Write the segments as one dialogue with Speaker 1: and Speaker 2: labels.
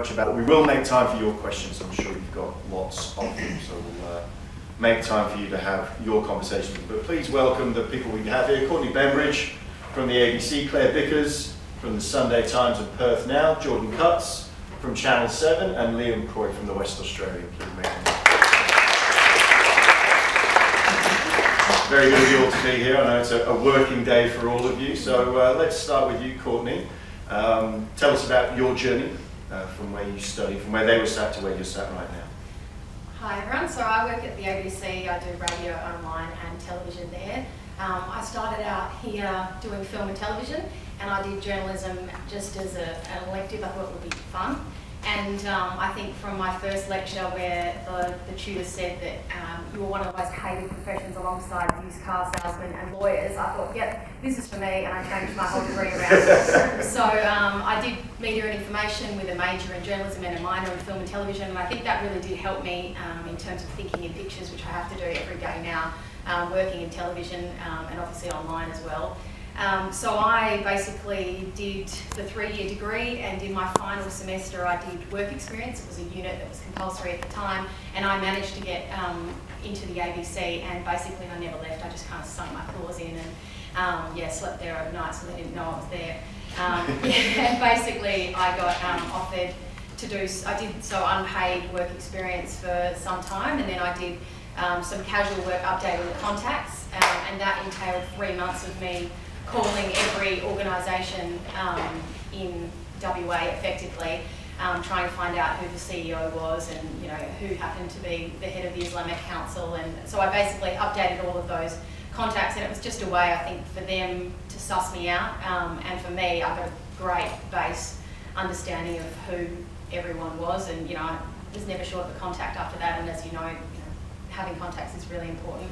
Speaker 1: About. We will make time for your questions. I'm sure you've got lots of them, so we'll make time for you to have your conversations. But please welcome the people we have here: Courtney Bembridge from the ABC, Claire Bickers from the Sunday Times and Perth Now, Jordan Cutts from Channel 7, and Liam Croy from the West Australian. Please make them. Very good of you all to be here. I know it's a working day for all of you. So let's start with you, Courtney. Tell us about your journey. From where you studied, from where they were sat to where you're sat right now.
Speaker 2: Hi everyone, so I work at the ABC, I do radio, online and television there. I started out here doing film and television, and I did journalism just as an elective. I thought it would be fun. And I think from my first lecture where the tutor said that you were one of the most hated professions alongside used car salesmen and lawyers, I thought, yep, this is for me, and I changed my whole degree around. So I did media and information with a major in journalism and a minor in film and television, and I think that really did help me in terms of thinking in pictures, which I have to do every day now, working in television and obviously online as well. So I basically did the 3-year degree, and in my final semester I did work experience. It was a unit that was compulsory at the time, and I managed to get into the ABC, and basically I never left. I just kind of sunk my claws in and slept there overnight so they didn't know I was there. And basically I got offered to do, I did unpaid work experience for some time, and then I did some casual work updating the contacts, and that entailed 3 months of me calling every organisation in WA effectively, trying to find out who the CEO was and who happened to be the head of the Islamic Council. And so I basically updated all of those contacts, and it was just a way, I think, for them to suss me out, and for me I got a great base understanding of who everyone was, and I was never short of a contact after that, and as you know, having contacts is really important.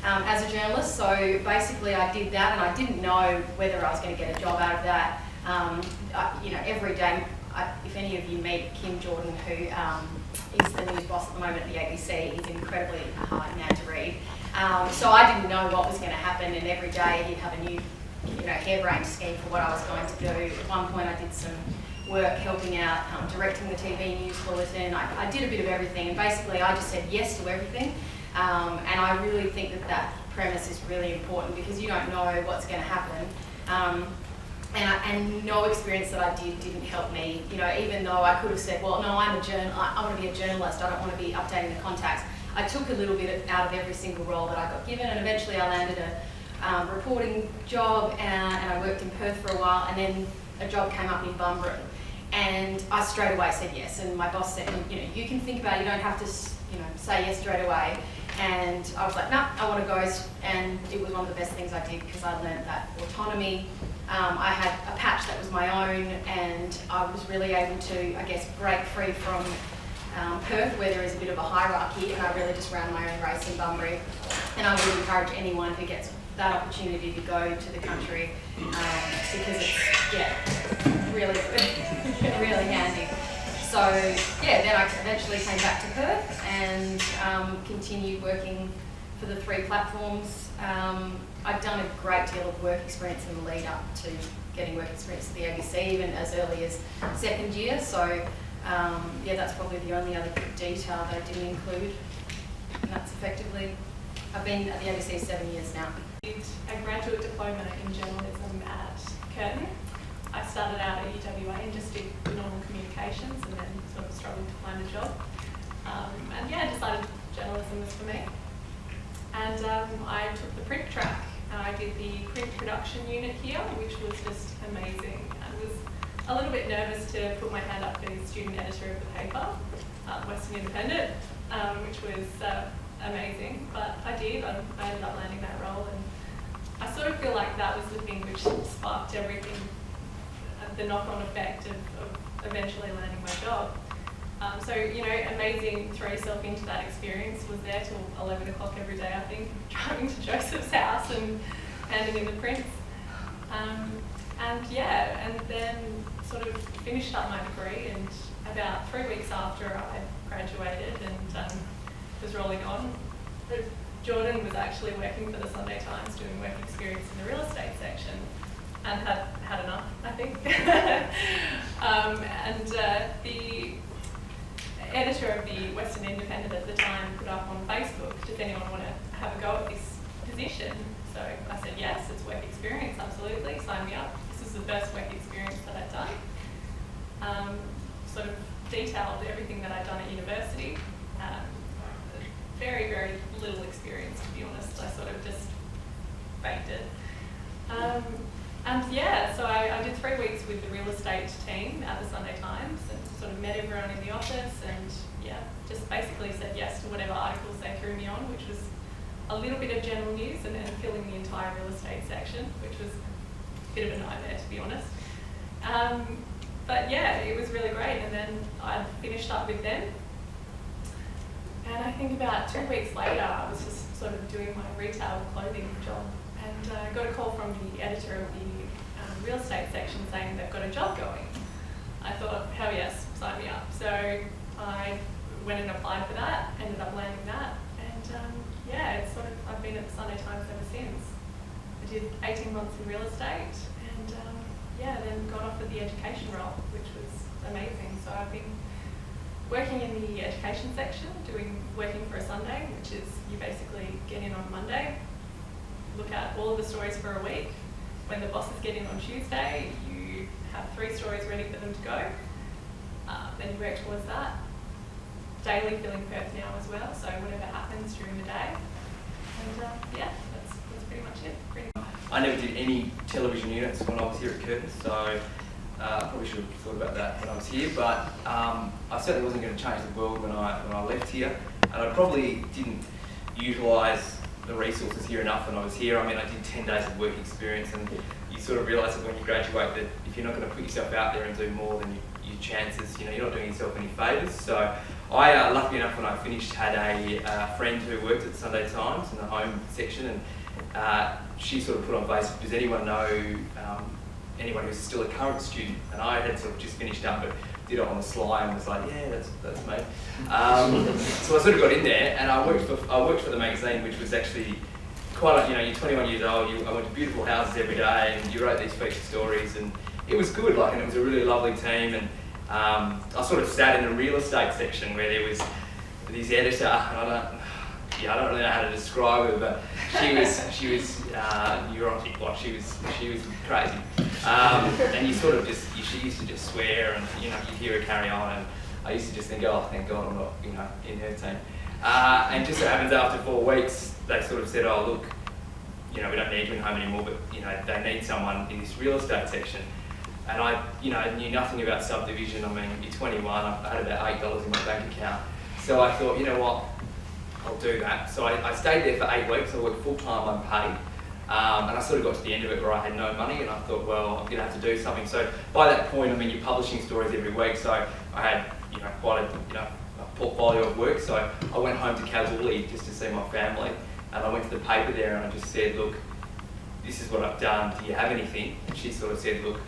Speaker 2: As a journalist, so basically I did that, and I didn't know whether I was going to get a job out of that. Every day, if any of you meet Kim Jordan, who is the news boss at the moment at the ABC, he's incredibly hard man to read. So I didn't know what was going to happen, and every day he'd have a new, harebrained scheme for what I was going to do. At one point I did some work helping out, directing the TV news bulletin. I did a bit of everything, and basically I just said yes to everything. And I really think that premise is really important, because you don't know what's going to happen. And no experience that I did didn't help me. Even though I could have said, well, no, I want to be a journalist, I don't want to be updating the contacts. I took a little bit out of every single role that I got given, and eventually I landed a reporting job, and I worked in Perth for a while, and then a job came up in Bunbury. And I straight away said yes, and my boss said, you can think about it, you don't have to say yes straight away. And I was like, no, I want to go, and it was one of the best things I did, because I learned that autonomy. I had a patch that was my own, and I was really able to, break free from Perth, where there is a bit of a hierarchy, and I really just ran my own race in Bunbury. And I would encourage anyone who gets that opportunity to go to the country, because it's, really good, really handy. So then I eventually came back to Perth and continued working for the 3 platforms. I'd done a great deal of work experience in the lead up to getting work experience at the ABC, even as early as 2nd year. So that's probably the only other detail that I didn't include. And that's effectively, I've been at the ABC 7 years now.
Speaker 3: I did a graduate diploma in journalism at Curtin. I started out at UWA and just did normal communications, and then sort of struggled to find a job. I decided journalism was for me. And I took the print track, and I did the print production unit here, which was just amazing. I was a little bit nervous to put my hand up for the student editor of the paper, Western Independent, which was amazing, but I did. I ended up landing that role, and I sort of feel like that was the thing which sparked everything, the knock-on effect of eventually landing my job. Amazing, throw yourself into that experience. Was there till 11 o'clock every day, I think, driving to Joseph's house and handing in the prints. And then sort of finished up my degree, and about 3 weeks after I graduated and was rolling on, Jordan was actually working for the Sunday Times doing work experience in the real estate section, and had enough, I think. The Independent at the time put up on Facebook, does anyone want to have a go at this position? So I said yes, it's work experience, absolutely, sign me up. This is the best work experience that I'd done. Sort of detailed everything that I'd done at university. Very, very little experience, to be honest. I sort of just faked it. And yeah, so I did 3 weeks with the real estate team at the Sunday Times and sort of met everyone in the office and yeah, just basically said yes to whatever articles they threw me on, which was a little bit of general news and then filling the entire real estate section, which was a bit of a nightmare, to be honest. But yeah, it was really great, and then I finished up with them. And I think about 2 weeks later, I was just sort of doing my retail clothing job, and I got a call from the editor of the real estate section saying they've got a job going. I thought, hell yes, sign me up. So I went and applied for that, ended up landing that, and yeah, it's sort of, I've been at the Sunday Times ever since. I did 18 months in real estate, and yeah, then got offered the education role, which was amazing. So I've been working in the education section, working for a Sunday, which is you basically get in on Monday, look at all of the stories for a week. When the bosses get in on Tuesday, you have 3 stories ready for them to go. Then you work towards that. Daily filling Perth Now as well, so whatever happens during the day. And yeah, that's pretty much it.
Speaker 4: I never did any television units when I was here at Curtin, so I probably should have thought about that when I was here, but I certainly wasn't going to change the world when I left here, and I probably didn't utilise the resources here enough when I was here. I mean, I did 10 days of work experience, and you sort of realise that when you graduate that if you're not going to put yourself out there and do more, then your chances, you know, you're not doing yourself any favours. So I, lucky enough, when I finished, had a friend who worked at the Sunday Times in the home section, and she sort of put on Facebook, does anyone know anyone who's still a current student? And I had sort of just finished up, but did it on the sly and was like, yeah, that's me. So I sort of got in there, and I worked for the magazine, which was actually quite, you know, you're 21 years old, I went to beautiful houses every day, and you wrote these feature stories, and it was good, like, and it was a really lovely team, and I sort of sat in the real estate section where there was this editor, and I don't really know how to describe her, but she was neurotic, like she was crazy, and you sort of she used to just swear, and you know you'd hear her carry on, and I used to just think, oh, thank God I'm not, you know, in her team. And just so happens after 4 weeks, they sort of said, oh look, you know, we don't need you in home anymore, but you know they need someone in this real estate section. And I, you know, knew nothing about subdivision. I mean, you're 21, I had about $8 in my bank account, so I thought, you know what, I'll do that. So I stayed there for 8 weeks. I worked full time, unpaid, and I sort of got to the end of it where I had no money, and I thought, well, I'm going to have to do something. So by that point, I mean, you're publishing stories every week, so I had, you know, quite a portfolio of work. So I went home to Kalgoorlie just to see my family, and I went to the paper there and I just said, look, this is what I've done. Do you have anything? And she sort of said, look,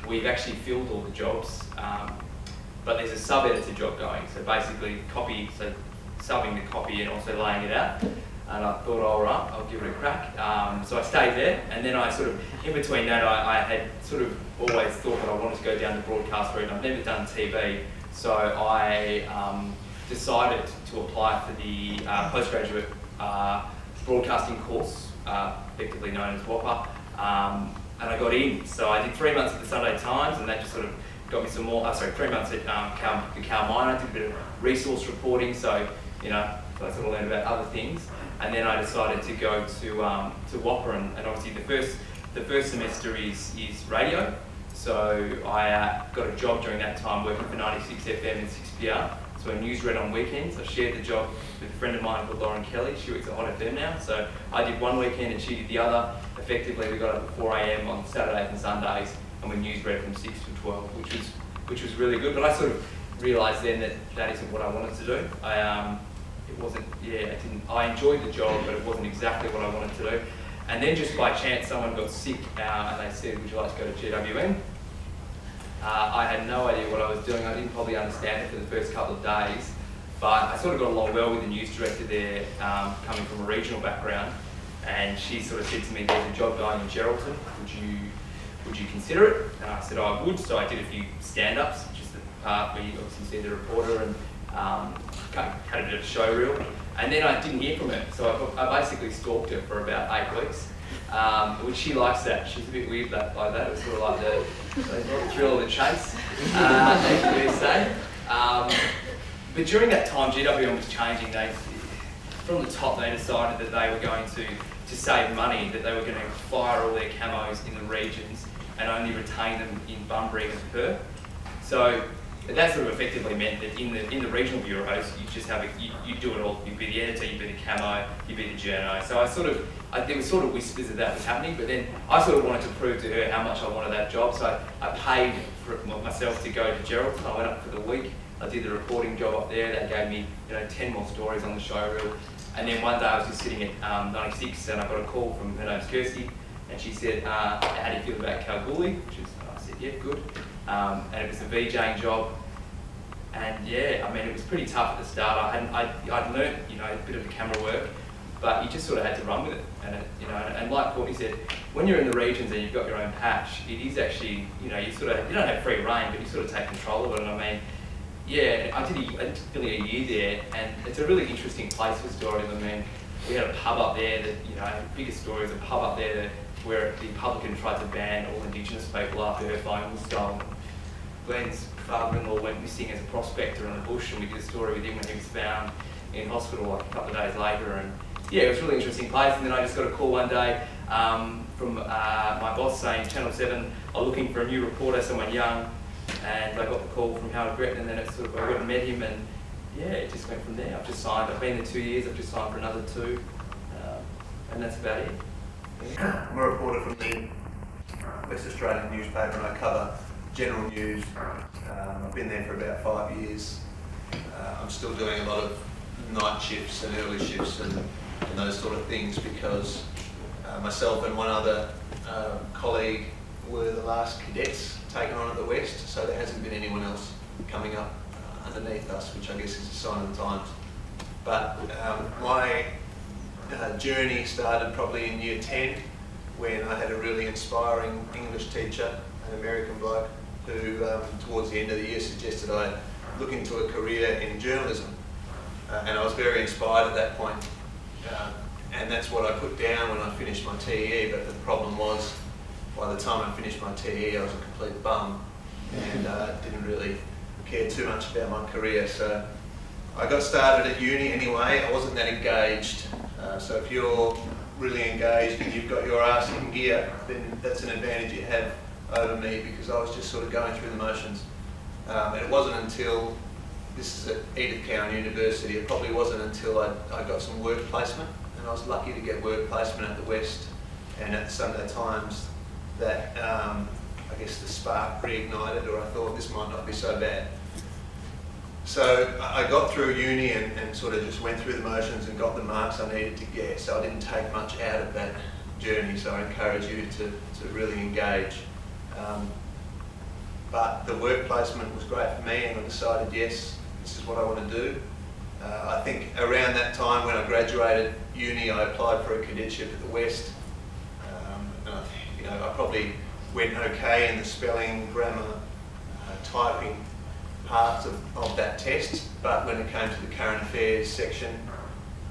Speaker 4: we've actually filled all the jobs, but there's a sub-editor job going. So basically, copy. So subbing the copy and also laying it out, and I thought, all right, I'll give it a crack. So I stayed there, and then I sort of, in between that, I had sort of always thought that I wanted to go down the broadcast route. I've never done TV, so I decided to apply for the postgraduate broadcasting course, effectively known as WAPA, and I got in. So I did 3 months at the Sunday Times, and that just sort of got me some more, 3 months at the Cal Mine. I did a bit of resource reporting, so you know, so I sort of learned about other things, and then I decided to go to WAPA, and obviously the first semester is radio. So I got a job during that time working for 96 FM and 6PR, so a newsread on weekends. I shared the job with a friend of mine called Lauren Kelly. She works at Hot FM now, so I did one weekend and she did the other. Effectively, we got up at 4 AM on Saturdays and Sundays, and we newsread from 6 to 12, which was really good. But I sort of realised then that isn't what I wanted to do. I enjoyed the job, but it wasn't exactly what I wanted to do. And then just by chance, someone got sick, and they said, would you like to go to GWN? I had no idea what I was doing. I didn't probably understand it for the first couple of days, but I sort of got along well with the news director there, coming from a regional background, and she sort of said to me, there's a job going in Geraldton, would you consider it? And I said, I would. So I did a few stand-ups, which is the part where you obviously see the reporter, and had a bit of a show reel, and then I didn't hear from her, so I basically stalked her for about 8 weeks, which she likes that. She's a bit weird like that. It was sort of like the thrill of the chase, as you say. But during that time, GWM was changing. From the top, they decided that they were going to save money, that they were going to fire all their camos in the regions and only retain them in Bunbury and Perth. So that sort of effectively meant that in the regional bureaus, you just have you do it all. You'd be the editor, you'd be the camo, you'd be the journo. So there was sort of whispers that was happening, but then I sort of wanted to prove to her how much I wanted that job. So I paid for myself to go to Geraldton. I went up for the week. I did the reporting job up there. That gave me 10 more stories on the show reel. And then one day I was just sitting at 96 and I got a call from, her name's Kirsty, and she said, how do you feel about Kalgoorlie? I said, yeah, good. And it was a VJing job. And yeah, I mean, it was pretty tough at the start. I'd learnt, a bit of the camera work, but you just sort of had to run with it. And and like Courtney said, when you're in the regions and you've got your own patch, it is actually, you don't have free reign, but you sort of take control of it. And I mean, yeah, I did nearly a year there, and it's a really interesting place for stories. I mean, we had a pub up there that, the biggest story was a pub up there where the Republican tried to ban all Indigenous people after her phone was stolen. Glenn's father-in-law went missing as a prospector in the bush, and we did a story with him when he was found in hospital like a couple of days later. And yeah, it was a really interesting place. And then I just got a call one day from my boss saying Channel 7 are looking for a new reporter, someone young. And I got the call from Howard Gretton, and then I went and met him, and yeah, it just went from there. I've just signed. I've been there 2 years. I've just signed for another 2, and that's about it. Yeah.
Speaker 5: I'm a reporter from the West Australian newspaper, and I cover general news. I've been there for about 5 years. I'm still doing a lot of night shifts and early shifts and those sort of things because myself and one other colleague were the last cadets taken on at the West, so there hasn't been anyone else coming up underneath us, which I guess is a sign of the times. But my journey started probably in year 10 when I had a really inspiring English teacher, an American bloke, who towards the end of the year suggested I look into a career in journalism. And I was very inspired at that point. And that's what I put down when I finished my TE, but the problem was by the time I finished my TE, I was a complete bum and didn't really care too much about my career. So I got started at uni anyway. I wasn't that engaged. So if you're really engaged and you've got your arse in gear, then that's an advantage you have over me because I was just sort of going through the motions. And it wasn't until, this is at Edith Cowan University, it probably wasn't until I got some work placement, and I was lucky to get work placement at the West, and at some of the times that I guess the spark reignited, or I thought this might not be so bad. So I got through uni and sort of just went through the motions and got the marks I needed to get, so I didn't take much out of that journey, so I encourage you to really engage. But the work placement was great for me, and I decided, yes, this is what I want to do. I think around that time when I graduated uni, I applied for a cadetship at the West. And I probably went okay in the spelling, grammar, typing parts of that test, but when it came to the current affairs section,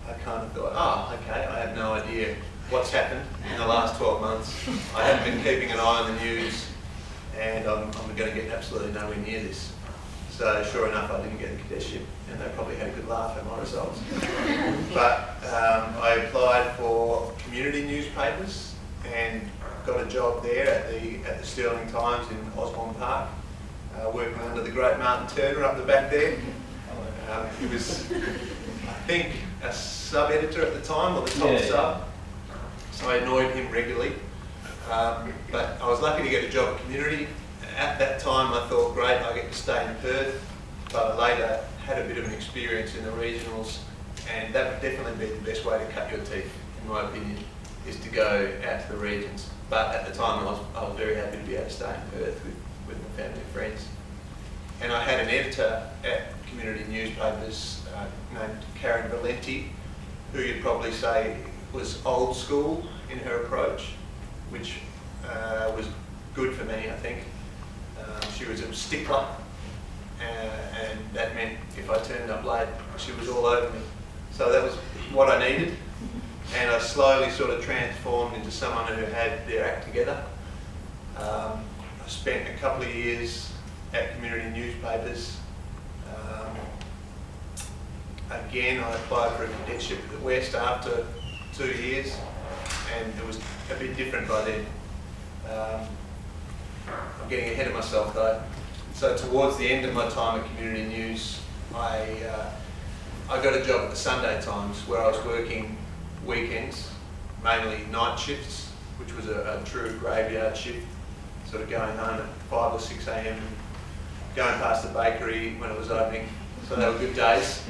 Speaker 5: I kind of thought, oh, okay, I have no idea what's happened in the last 12 months. I haven't been keeping an eye on the news, and I'm going to get absolutely nowhere near this. So sure enough, I didn't get a cadetship, and they probably had a good laugh at my results. But I applied for community newspapers and got a job there at the Stirling Times in Osborne Park, working under the great Martin Turner up the back there. He was, I think, a sub-editor at the time, or the top sub, so I annoyed him regularly. But I was lucky to get a job at community. At that time I thought, great, I get to stay in Perth, but I later had a bit of an experience in the regionals, and that would definitely be the best way to cut your teeth, in my opinion, is to go out to the regions. But at the time I was very happy to be able to stay in Perth with my family and friends. And I had an editor at community newspapers named Karen Valenti, who you'd probably say was old school in her approach, which was good for me, I think. She was a stickler, and and that meant if I turned up late, she was all over me. So that was what I needed, and I slowly sort of transformed into someone who had their act together. I spent a couple of years at community newspapers. Again, I applied for a cadetship at the West after 2 years, and it was a bit different by then. I'm getting ahead of myself though. So towards the end of my time at Community News, I got a job at the Sunday Times where I was working weekends, mainly night shifts, which was a true graveyard shift, sort of going home at 5 or 6 a.m, going past the bakery when it was opening, so they were good days.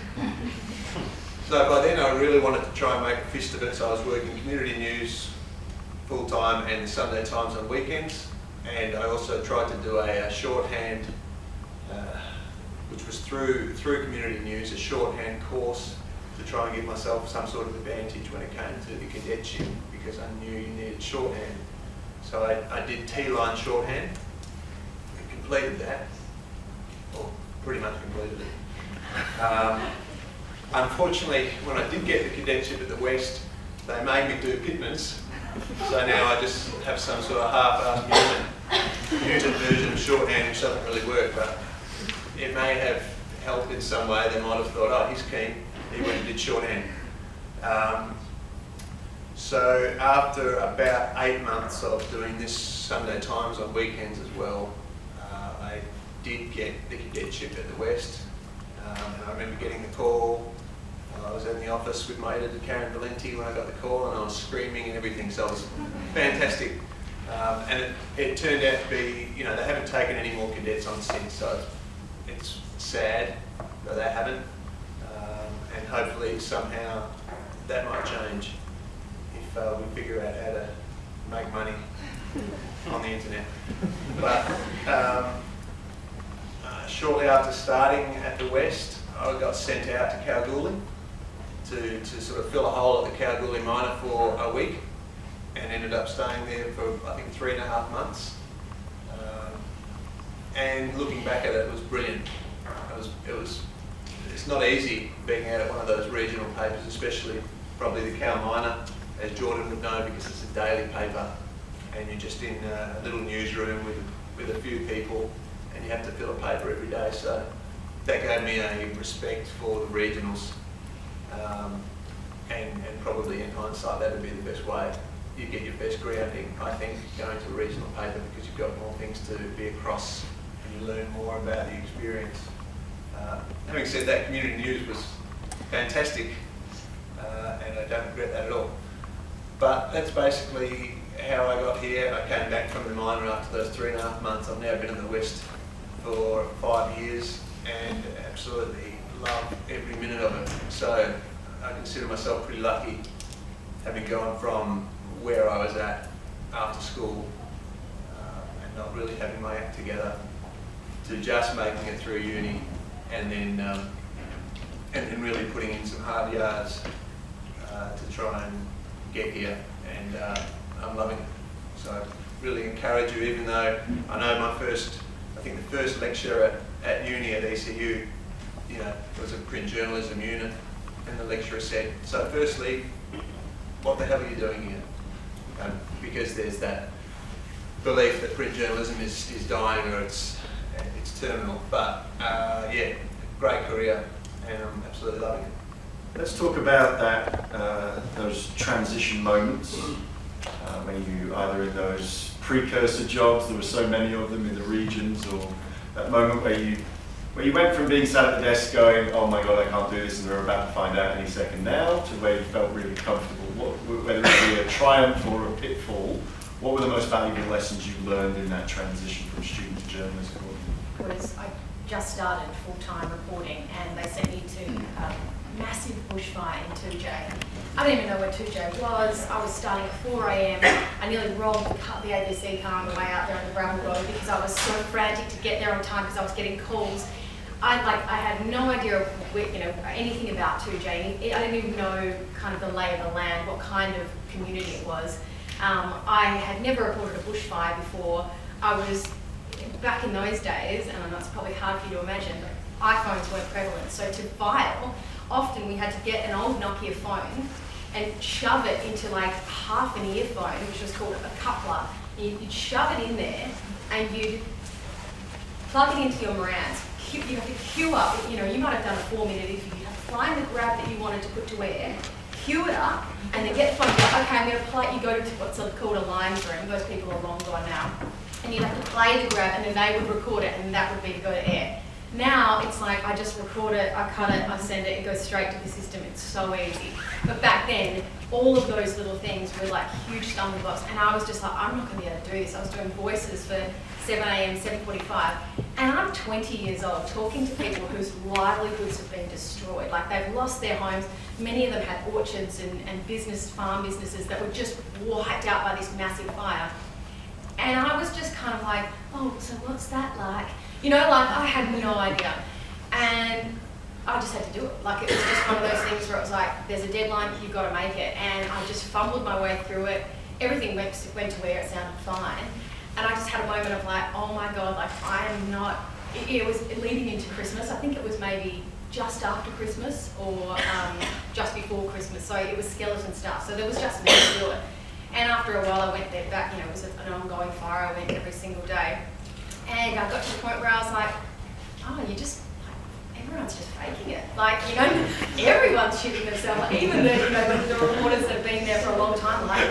Speaker 5: So by then I really wanted to try and make a fist of it, so I was working Community News full time and the Sunday Times on weekends, and I also tried to do a shorthand, which was through Community News, a shorthand course to try and give myself some sort of advantage when it came to the cadetship, because I knew you needed shorthand. So I did T-line shorthand, and completed that, or pretty much completed it. Unfortunately, when I did get the cadetship at the West, they made me do Pitmans, so now I just have some sort of half-assed mutant version of shorthand, which doesn't really work, but it may have helped in some way. They might have thought, oh, he's keen, he went and did shorthand. So after about 8 months of doing this Sunday Times on weekends as well, I did get the cadetship at the West. And I remember getting the call. I was in the office with my editor Karen Valenti when I got the call, and I was screaming and everything, so it was fantastic. And it turned out to be, you know, they haven't taken any more cadets on since, so it's sad that they haven't. And hopefully somehow that might change if we figure out how to make money on the internet. But shortly after starting at the West, I got sent out to Kalgoorlie to sort of fill a hole at the Kalgoorlie Miner for a week, and ended up staying there for I think 3.5 months. And looking back at it, it was brilliant. It's not easy being out at one of those regional papers, especially probably the Cal Miner, as Jordan would know, because it's a daily paper, and you're just in a little newsroom with a few people, and you have to fill a paper every day. So that gave me a respect for the regionals, and probably in hindsight that would be the best way. You get your best grounding, I think, going to a regional paper, because you've got more things to be across and you learn more about the experience. Having said that, Community News was fantastic, and I don't regret that at all. But that's basically how I got here. I came back from the miner after those 3.5 months. I've now been in the West for 5 years and absolutely love every minute of it. So I consider myself pretty lucky, having gone from where I was at after school and not really having my act together, to just making it through uni, and then really putting in some hard yards to try and get here, and I'm loving it. So I really encourage you, even though I know I think the first lecture at uni at ECU, you know, was a print journalism unit, and the lecturer said, so firstly, what the hell are you doing here? Because there's that belief that print journalism is dying, or it's terminal. But yeah, great career, and I'm absolutely loving it.
Speaker 1: Let's talk about that, those transition moments when you either in those precursor jobs, there were so many of them in the regions, or that moment where you went from being sat at the desk going, oh my God, I can't do this, and we're about to find out any second now, to where you felt really comfortable. Whether it be a triumph or a pitfall, what were the most valuable lessons you learned in that transition from student to journalist?
Speaker 2: I just started full-time reporting, and they sent me to a massive bushfire in 2J. I didn't even know where 2J was. I was starting at 4 a.m. I nearly rolled the ABC car on the way out there on the gravel road, because I was so frantic to get there on time, because I was getting calls. I had no idea, anything about 2J. I didn't even know kind of the lay of the land, what kind of community it was. I had never reported a bushfire before. I was back in those days, and I know it's probably hard for you to imagine, but iPhones weren't prevalent. So to file, often we had to get an old Nokia phone and shove it into like half an earphone, which was called a coupler. You'd shove it in there and you'd plug it into your Marantz. You have to queue up, you might have done a 4-minute interview. You have to find the grab that you wanted to put to air, queue it up, and then get the phone, go, okay, I'm going to play, you go to what's called a lines room, those people are long gone now, and you'd have to play the grab, and then they would record it, and that would be to go to air. Now, it's like, I just record it, I cut it, I send it, it goes straight to the system, it's so easy. But back then, all of those little things were like huge stumbling blocks, and I was just like, I'm not going to be able to do this. I was doing voices for 7 a.m, 7:45, and I'm 20 years old talking to people whose livelihoods have been destroyed. Like, they've lost their homes. Many of them had orchards and farm businesses that were just wiped out by this massive fire. And I was just kind of like, oh, so what's that like? I had no idea. And I just had to do it. Like, it was just one of those things where it was like, there's a deadline, you've got to make it. And I just fumbled my way through it. Everything went to where it sounded fine. And I just had a moment of like, oh my God, like, I am not, it was leading into Christmas. I think it was maybe just after Christmas or just before Christmas. So it was skeleton stuff. So there was just me to do it. And after a while I went there back, it was an ongoing fire. I went every single day. And I got to the point where I was like, oh, everyone's just faking it. Like, everyone's shitting themselves. Like, even the reporters that have been there for a long time, like,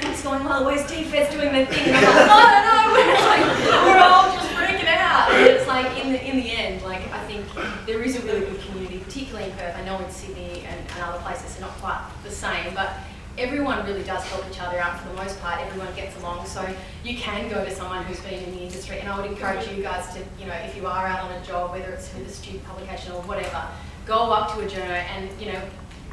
Speaker 2: what's going on? Where's DFES doing their thing? And I'm like, no, we're all just freaking out. And it's like, in the end, like, I think there is a really good community, particularly in Perth. I know in Sydney and other places are not quite the same, but everyone really does help each other out for the most part. Everyone gets along, so you can go to someone who's been in the industry, and I would encourage you guys to, if you are out on a job, whether it's with a student publication or whatever, go up to a journo and,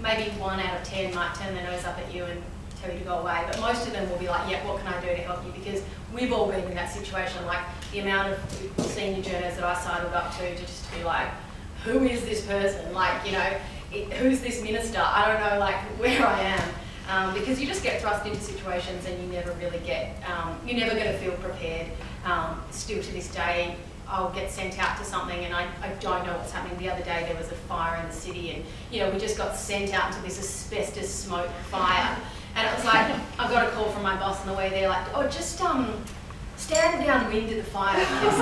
Speaker 2: maybe 1 out of 10 might turn their nose up at you and tell you to go away, but most of them will be like, yeah, what can I do to help you? Because we've all been in that situation, like the amount of senior journos that I sidled up to just to be like, who is this person? Like, who's this minister? I don't know, like, where I am. Because you just get thrust into situations and you never really get, you're never going to feel prepared. Still to this day, I'll get sent out to something and I don't know what's happening. The other day there was a fire in the city and, we just got sent out into this asbestos smoke fire. And it was like, I got a call from my boss on the way there, like, oh, just stand downwind at the fire because,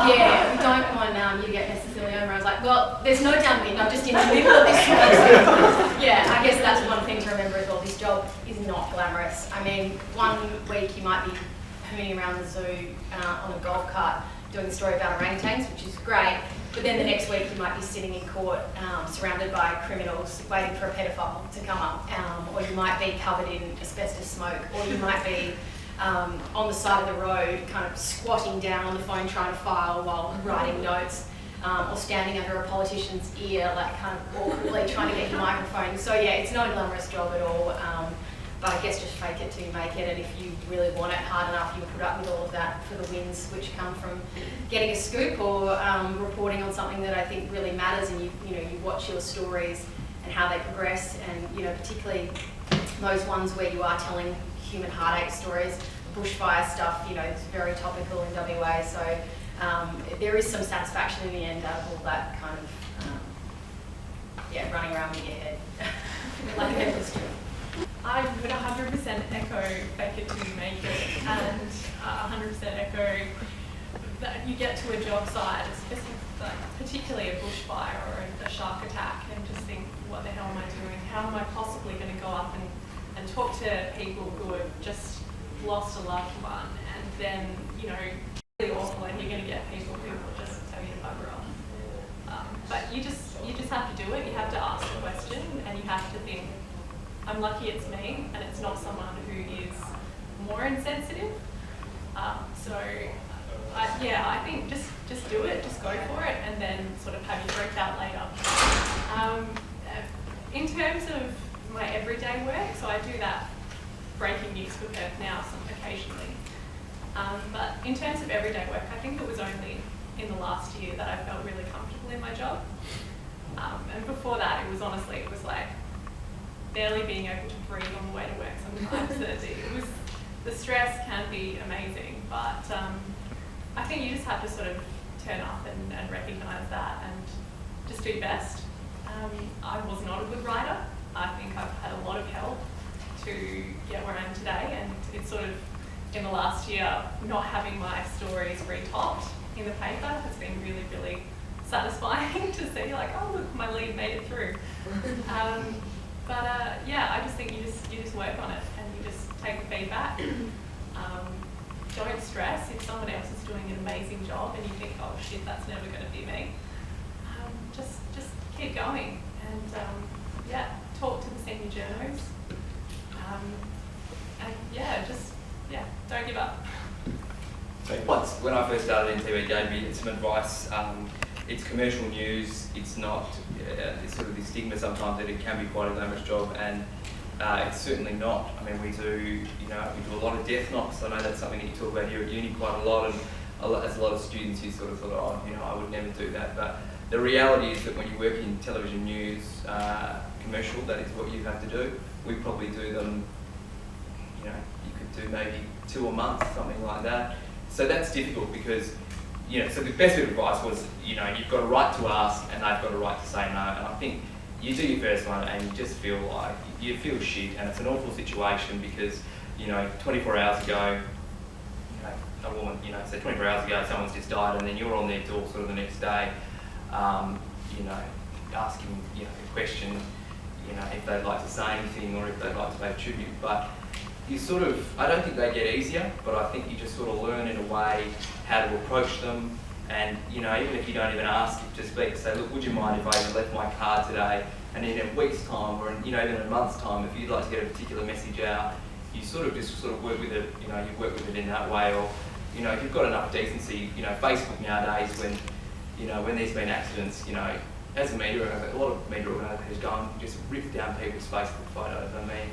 Speaker 2: yeah, we don't want you to get necessarily over. I was like, well, there's no downwind, I'm just in the middle of this smoke. So, yeah, I guess that's one thing to remember as well. This job is not glamorous. I mean, one week you might be hooning around the zoo on a golf cart doing a story about orangutans, which is great, but then the next week you might be sitting in court surrounded by criminals waiting for a pedophile to come up, or you might be covered in asbestos smoke, or you might be on the side of the road kind of squatting down on the phone trying to file while writing notes, or standing under a politician's ear, like kind of awkwardly trying to get your microphone. So yeah, it's not a glamorous job at all, but I guess just fake it till you make it, and if you really want it hard enough, you put up with all of that for the wins which come from getting a scoop or reporting on something that I think really matters, and you watch your stories and how they progress, and particularly those ones where you are telling human heartache stories. Bushfire stuff, it's very topical in WA, so there is some satisfaction in the end out of all that kind of, running around with your head, like an industry.
Speaker 3: I would 100% echo fake it till you make it, and 100% echo that you get to a job site, particularly a bushfire or a shark attack, and just think, what the hell am I doing? How am I possibly going to go up and talk to people who have just lost a loved one, and then, really awful, and you're going to get people who will just tell you to bugger off. But you just have to do it. You have to ask the question, and you have to think, I'm lucky it's me, and it's not someone who is more insensitive. I think just do it, just go for it, and then sort of have you freak out later. In terms of my everyday work, so I do that breaking news for Perth Now occasionally. But in terms of everyday work, I think it was only in the last year that I felt really comfortable in my job. And before that, it was like barely being able to breathe on the way to work sometimes. The stress can be amazing, but think you just have to sort of turn up and recognise that and just do your best. I was not a good writer. I think I've had a lot of help to get where I am today, and it's sort of in the last year not having my stories retopped in the paper has been really, really satisfying to see, like, oh look, my lead made it through. Yeah, I just think you just work on it and you just take the feedback. Don't stress if someone else is doing an amazing job and you think, oh shit, that's never going to be me. Just keep going and yeah, talk to the senior journos. And yeah, don't give up.
Speaker 4: Once, when I first started NTV, it gave me some advice. It's commercial news. It's not, it's sort of the stigma sometimes that it can be quite a glamorous job, and it's certainly not. I mean, we do a lot of death knocks. I know that's something that you talk about here at uni quite a lot, and as a lot of students, you sort of thought, oh, I would never do that. But the reality is that when you work in television news, commercial, that is what you have to do. We probably do them, you could do maybe 2 a month, something like that. So that's difficult because, so the best bit of advice was, you've got a right to ask and they've got a right to say no. And I think you do your first one and you just feel like, you feel shit, and it's an awful situation because, 24 hours ago, a woman, so 24 hours ago someone's just died, and then you're on their door sort of the next day, asking, the question, if they'd like to say anything or if they'd like to pay tribute. But you sort of, I don't think they get easier, but I think you just sort of learn in a way how to approach them. And, even if you don't even ask, just say, look, would you mind if I even left my card today? And in a week's time, or in, even in a month's time, if you'd like to get a particular message out, you sort of just work with it, you work with it in that way. Or, if you've got enough decency, Facebook nowadays, when there's been accidents, as a media, a lot of media organisers go and just rip down people's Facebook photos. I mean,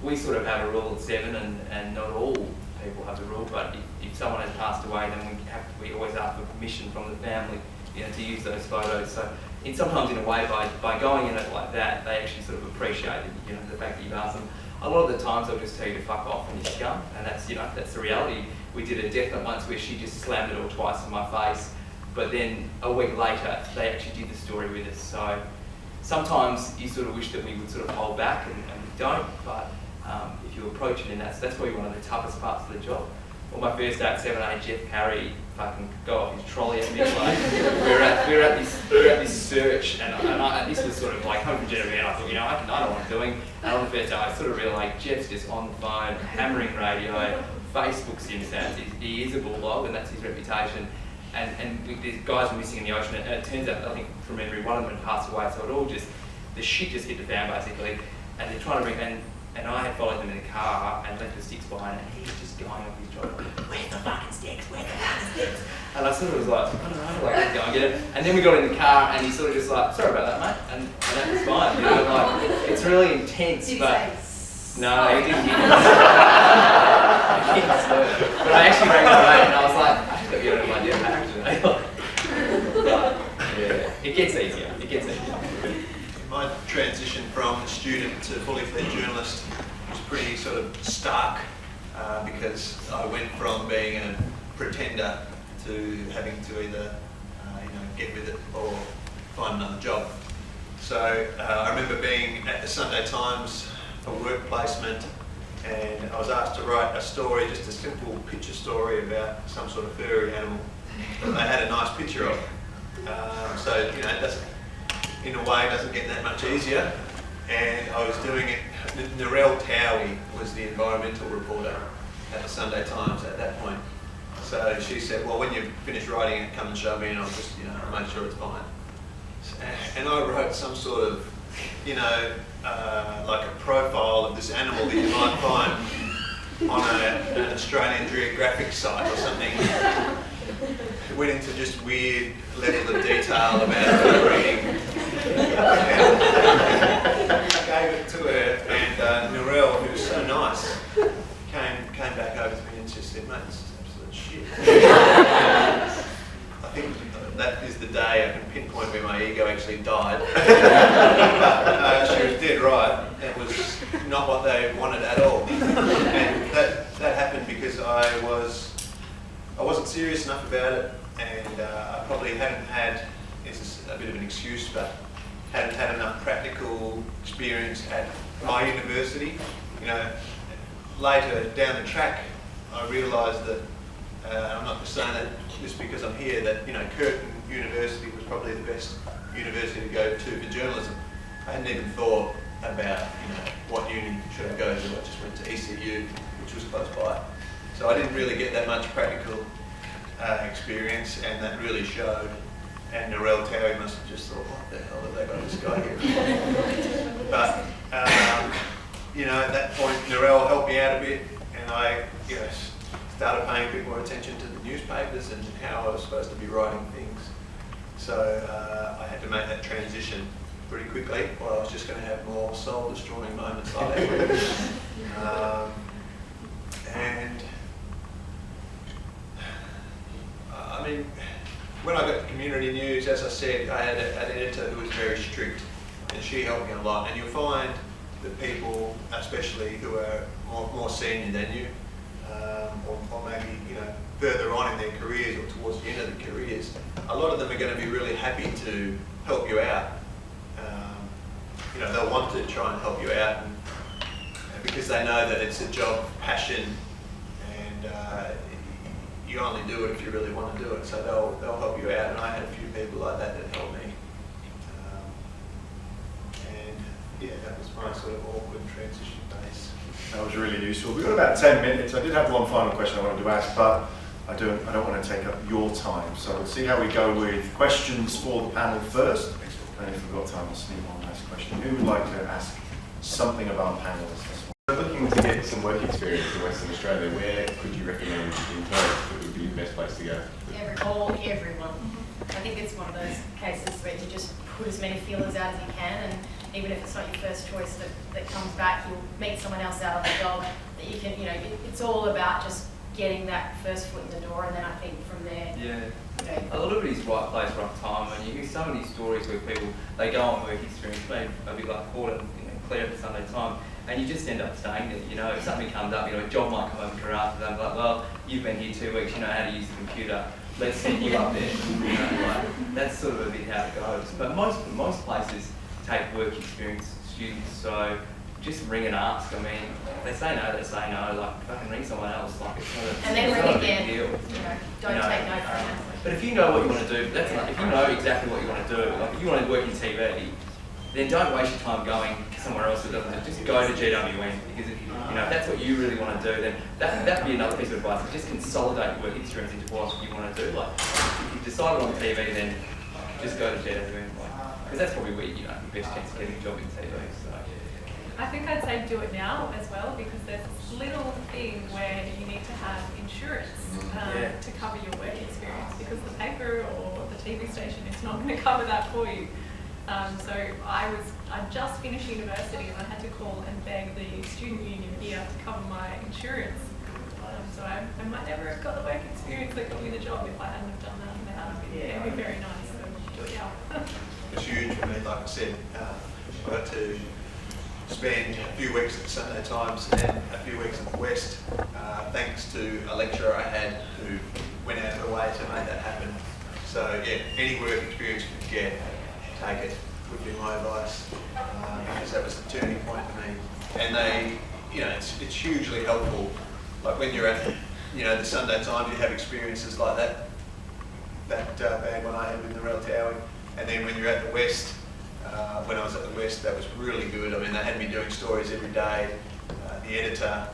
Speaker 4: we sort of have a rule at 7, and not all people have the rule, but if someone has passed away, then we always ask for permission from the family, to use those photos. So sometimes in a way, by going in it like that, they actually sort of appreciate the fact that you've asked them. A lot of the times they'll just tell you to fuck off and you scum, and that's that's the reality. We did a death note once where she just slammed it all twice in my face, but then a week later they actually did the story with us. So sometimes you sort of wish that we would sort of hold back, and we don't, but if you approach it in that's probably one of the toughest parts of the job. On my first day at 7A, Jeff Parry fucking go off his trolley at me. Like, we were at this search, and this was sort of like home from Genevieve, and I thought, I know what I'm doing. And on the first day, I sort of realised Jeff's just on the phone, hammering radio, Facebook's him, he is a bulldog, and that's his reputation. And these guys were missing in the ocean, and it turns out, I think from memory, one of them had passed away, so it all the shit just hit the fan basically, and they're trying to bring, and I had followed them in the car and left the sticks behind, and he's just going off his job, where's the fucking sticks, where's the fucking sticks? And I sort of was like, I don't know, like, go and get it. And then we got in the car, and he sort of just like, sorry about that, mate, and that was fine, like, it's really intense, but... No, he didn't hear it. But I actually rang my mate, and I was like, I should have given him my jetpack today. But, yeah, it gets easier,
Speaker 5: My transition from student to fully fledged journalist was pretty sort of stark because I went from being a pretender to having to either get with it or find another job. So I remember being at the Sunday Times for work placement, and I was asked to write a story, just a simple picture story about some sort of furry animal that they had a nice picture of. So it doesn't, in a way, doesn't get that much easier. And I was doing it. Narelle Towie was the environmental reporter at the Sunday Times at that point. So she said, well, when you finish writing it, come and show me, and I'll just, make sure it's fine. And I wrote some sort of, like a profile of this animal that you might find on an Australian Geographic site or something. It went into just weird level of detail about her breeding. I gave it to her, and Narelle, who was so nice, came back over to me and just said, mate, this is absolute shit. I think that is the day I can pinpoint where my ego actually died. She was dead right. It was not what they wanted at all. And that happened because I wasn't serious enough about it, and I probably hadn't had, this is a bit of an excuse, but hadn't had enough practical experience at my university. You know, later down the track, I realised that, I'm not just saying that just because I'm here, that, you know, Curtin University was probably the best university to go to for journalism. I hadn't even thought about, you know, what uni should I go to. I just went to ECU, which was close by. So I didn't really get that much practical experience, and that really showed. And Narelle Towie must have just thought, what the hell have they got this guy here? But, you know, at that point, Narelle helped me out a bit, and I, you know, started paying a bit more attention to the newspapers and how I was supposed to be writing things. So I had to make that transition pretty quickly, or I was just going to have more soul-destroying moments like that. And I mean, when I got to community news, as I said, I had an editor who was very strict, and she helped me a lot. And you'll find that people, especially who are more senior than you, or maybe, you know, further on in their careers or towards the end of their careers, a lot of them are going to be really happy to help you out. You know, they'll want to try and help you out, and because they know that it's a job of passion, and you only do it if you really want to do it. So they'll help you out, and I had a few people like that helped me. And yeah, that was my sort of awkward transition phase.
Speaker 1: That was really useful. We've got about 10 minutes. I did have one final question I wanted to ask, but I don't want to take up your time. So we'll see how we go with questions for the panel first. And if we've got time, I'll sneak one last question. Who would like to ask something of our panelists?
Speaker 6: Looking to get some work experience in Western Australia, where could you recommend in Perth that would be the best place to go?
Speaker 2: Everyone. I think it's one of those cases where you just put as many feelers out as you can, and even if it's not your first choice that comes back, you'll meet someone else out of the job that you can, you know, it's all about just getting that first foot in the door, and then I think from there,
Speaker 4: Yeah.
Speaker 2: you know,
Speaker 4: A lot of it is right place, right time, and you hear so many stories where people, they go on work experience, maybe a bit like Paul and, you know, Claire at Sunday Time, and you just end up staying there. You know, if something comes up, you know, a job might come over after them, like, well, you've been here 2 weeks, you know how to use the computer, let's send you up there. You know, like, that's sort of a bit how it goes. But most places take work experience students, so just ring and ask. I mean, if they say no, they say no. Like, fucking ring someone else. Like, it's not a,
Speaker 2: and then
Speaker 4: it's
Speaker 2: ring
Speaker 4: not a big
Speaker 2: again.
Speaker 4: deal.
Speaker 2: You know, don't take no for an answer.
Speaker 4: But if you know what you want to do, that's like, if you know exactly what you want to do, like if you want to work in TV, then don't waste your time going somewhere else that doesn't. Just go to GWN, because if you know if that's what you really want to do, then that'd be another piece of advice. Just consolidate your work experience into what you want to do. Like if you decided on TV, then just go to GWN, because that's probably where you know your best chance of getting a job in TV. So.
Speaker 3: I think I'd say do it now as well, because there's this little thing where you need to have insurance to cover your work experience, because the paper or the TV station is not going to cover that for you. So I just finished university, and I had to call and beg the student union here to cover my insurance. So I might never have got the work experience that got me the job if I hadn't have done that. And that would be very nice. So do it now.
Speaker 5: It's huge for me, like I said. I got to spend a few weeks at the Sunday Times and then a few weeks at the West, thanks to a lecturer I had who went out of her way to make that happen. So yeah, any work experience you can get, take it, would be my advice, because that was the turning point for me. And they, you know, it's hugely helpful. Like when you're at, you know, the Sunday Times, you have experiences like that bad one I had with Narelle Towie, and then when you're at the West, when I was at the West, that was really good. I mean, they had me doing stories every day. The editor,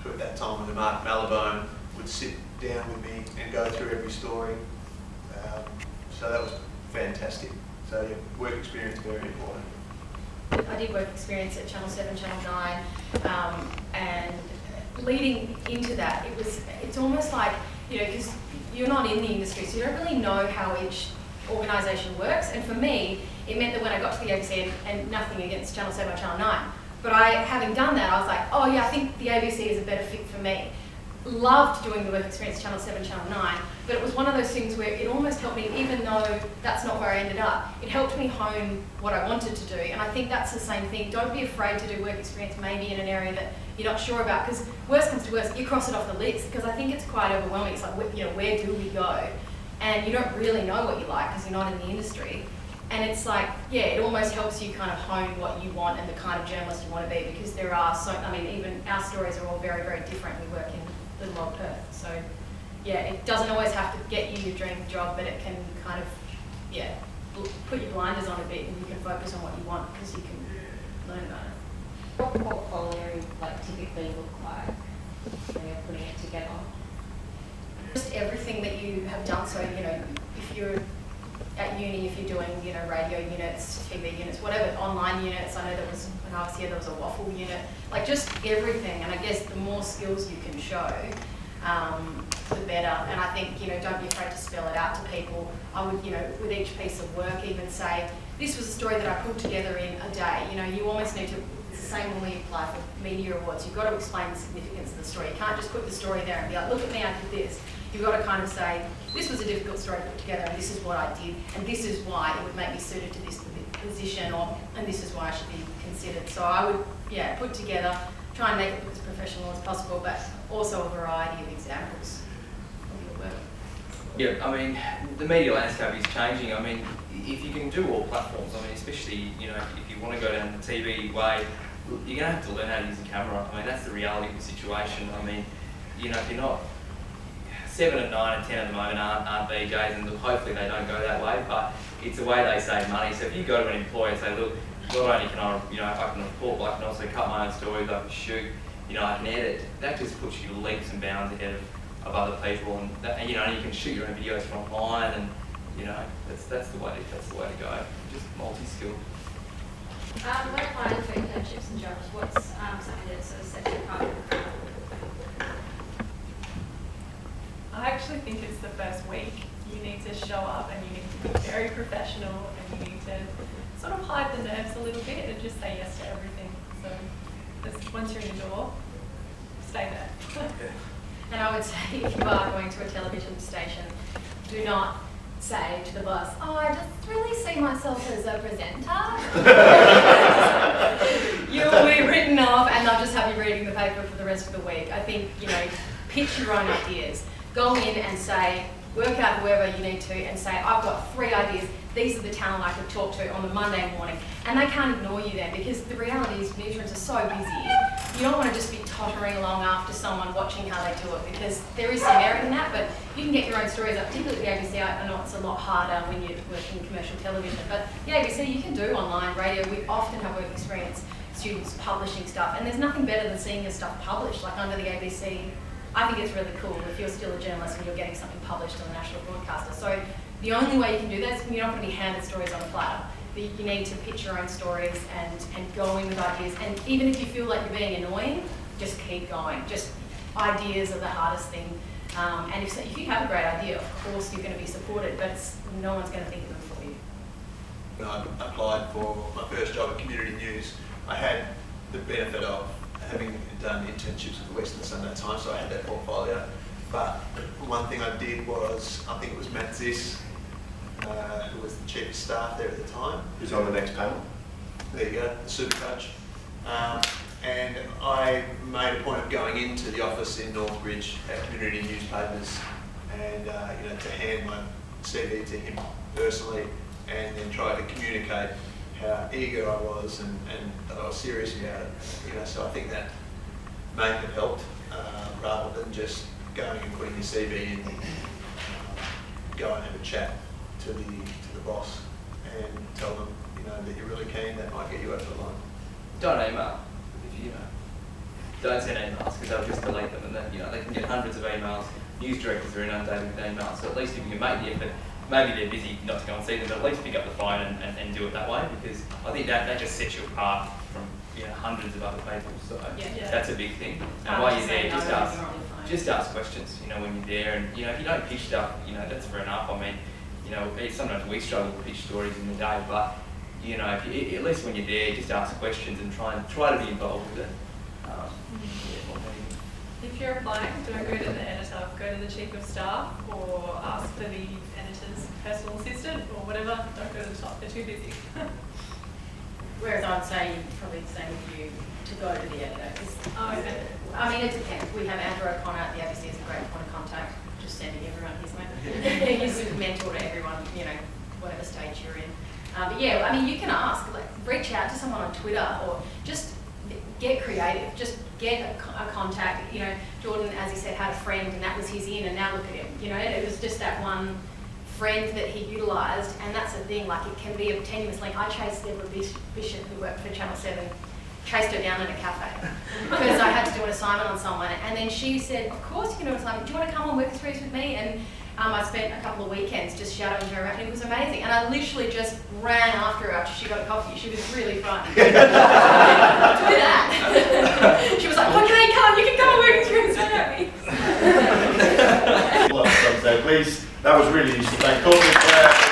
Speaker 5: who at that time was Mark Malabone, would sit down with me and go through every story. So that was fantastic. So yeah, work experience very important.
Speaker 2: I did work experience at Channel 7, Channel 9, and leading into that, it's almost like, you know, because you're not in the industry, so you don't really know how each organisation works. And for me, it meant that when I got to the ABC, and nothing against Channel 7 or Channel 9, but having done that, I was like, oh yeah, I think the ABC is a better fit for me. loved doing the work experience Channel 7, Channel 9, but it was one of those things where it almost helped me, even though that's not where I ended up, it helped me hone what I wanted to do. And I think that's the same thing. Don't be afraid to do work experience maybe in an area that you're not sure about, because worst comes to worst, you cross it off the list, because I think it's quite overwhelming. It's like, where do we go? And you don't really know what you like because you're not in the industry. And it's like, yeah, it almost helps you kind of hone what you want and the kind of journalist you want to be, because there are so, I mean, even our stories are all very, very different. We work in Little Old Perth. So, yeah, it doesn't always have to get you your dream job, but it can kind of, yeah, put your blinders on a bit and you can focus on what you want because you can learn about it.
Speaker 7: What portfolio typically look like when you're putting it together?
Speaker 2: Just everything that you have done. So, if you're at uni, if you're doing, radio units, TV units, whatever, online units. I know there was, when I was here, there was a waffle unit. Like just everything. And I guess the more skills you can show, the better. And I think, don't be afraid to spell it out to people. I would, with each piece of work, even say, this was a story that I pulled together in a day. You almost need to, it's the same when we apply for media awards. You've got to explain the significance of the story. You can't just put the story there and be like, look at me, I did this. You've got to kind of say, this was a difficult story to put together, and this is what I did, and this is why it would make me suited to this position, and this is why I should be considered. So I would, put together, try and make it look as professional as possible, but also a variety of examples of your work.
Speaker 4: Yeah, I mean, the media landscape is changing. I mean, if you can do all platforms, I mean, especially, if you want to go down the TV way, you're going to have to learn how to use a camera. I mean, that's the reality of the situation. I mean, if you're not, 7 and 9 and 10 at the moment aren't BJs, and hopefully they don't go that way, but it's the way they save money. So if you go to an employer and say, look, not only can I, I can report, but I can also cut my own stories, I can shoot, I can edit, that just puts you leaps and bounds ahead of other people, and you can shoot your own videos from online, and that's the way to go. Just multi-skill.
Speaker 7: When applying for internships and jobs, what's something that sort of sets you apart?
Speaker 3: I actually think it's the first week. You need to show up and you need to be very professional and you need to sort of hide the nerves a little bit and just say yes to everything. So once you're in the door, stay there.
Speaker 2: And I would say if you are going to a television station, do not say to the boss, oh, I just really see myself as a presenter. You'll be written off and they'll just have you reading the paper for the rest of the week. I think, pitch your own ideas. Go in and say, work out whoever you need to and say, I've got 3 ideas. These are the talent I could talk to on the Monday morning. And they can't ignore you then, because the reality is newsrooms are so busy. You don't want to just be tottering along after someone watching how they do it, because there is some merit in that, but you can get your own stories up, particularly at the ABC. I know it's a lot harder when you're working in commercial television, but the ABC you can do online radio. We often have work experience students publishing stuff, and there's nothing better than seeing your stuff published, like under the ABC. I think it's really cool if you're still a journalist and you're getting something published on a national broadcaster. So the only way you can do that is you're not going to be handed stories on a platter. You need to pitch your own stories and go in with ideas. And even if you feel like you're being annoying, just keep going. Just ideas are the hardest thing. And if you have a great idea, of course you're going to be supported, but no one's going to think of them for you.
Speaker 5: When I applied for my first job at Community News, I had the benefit of having done internships with the Western Sun at that time, so I had that portfolio. But one thing I did was, I think it was Matt Ziss, who was the chief of staff there at the time.
Speaker 1: Who's on the next panel?
Speaker 5: There you go, the super coach. And I made a point of going into the office in Northbridge at Community Newspapers and to hand my CV to him personally and then try to communicate how eager I was and that I was serious about it. So I think that may have helped rather than just going and putting your CV in, go and have a chat to the boss and tell them that you're really keen. That might get you over the line.
Speaker 4: Don't email. Don't send emails, because they'll just delete them, and then they can get hundreds of emails. News directors are inundated with emails, so at least if you can make the effort. Maybe they're busy not to go and see them, but at least pick up the phone and do it that way, because I think that just sets you apart from hundreds of other people. So that's a big thing. And while you're there, just ask questions. When you're there, and if you don't pitch stuff, that's fair enough. I mean, sometimes we struggle to pitch stories in the day, but if you, at least when you're there, just ask questions and try to be involved with it. More than anything.
Speaker 3: If you're applying, don't go to the editor, go to the chief of staff or ask for the editor's personal assistant or whatever. Don't go to the top, they're too busy.
Speaker 2: Whereas I'd say, probably the same with you, to go to the editor. 'Cause,
Speaker 3: Okay.
Speaker 2: I mean, it depends. We have Andrew O'Connor at the ABC as a great point of contact, just sending everyone his way. He's a mentor to everyone, you know, whatever stage you're in. But yeah, I mean, you can ask, like, reach out to someone on Twitter or just get creative. Just get a contact. You know, Jordan, as he said, had a friend and that was his in, and now look at him. You know, it was just that one friend that he utilised, and that's the thing, like, it can be a tenuous link. I chased Deborah Bishop, who worked for Channel 7, chased her down in a cafe because I had to do an assignment on someone, and then she said, of course you can do an assignment, do you want to come on work experience with me? And I spent a couple of weekends just shadowing her around, and it was amazing, and I literally just ran after her after she got a coffee. She was really frightened. Do that. She was like, okay, come, you can come on work experience with me.
Speaker 1: Well, so please, that was really useful. Thank you.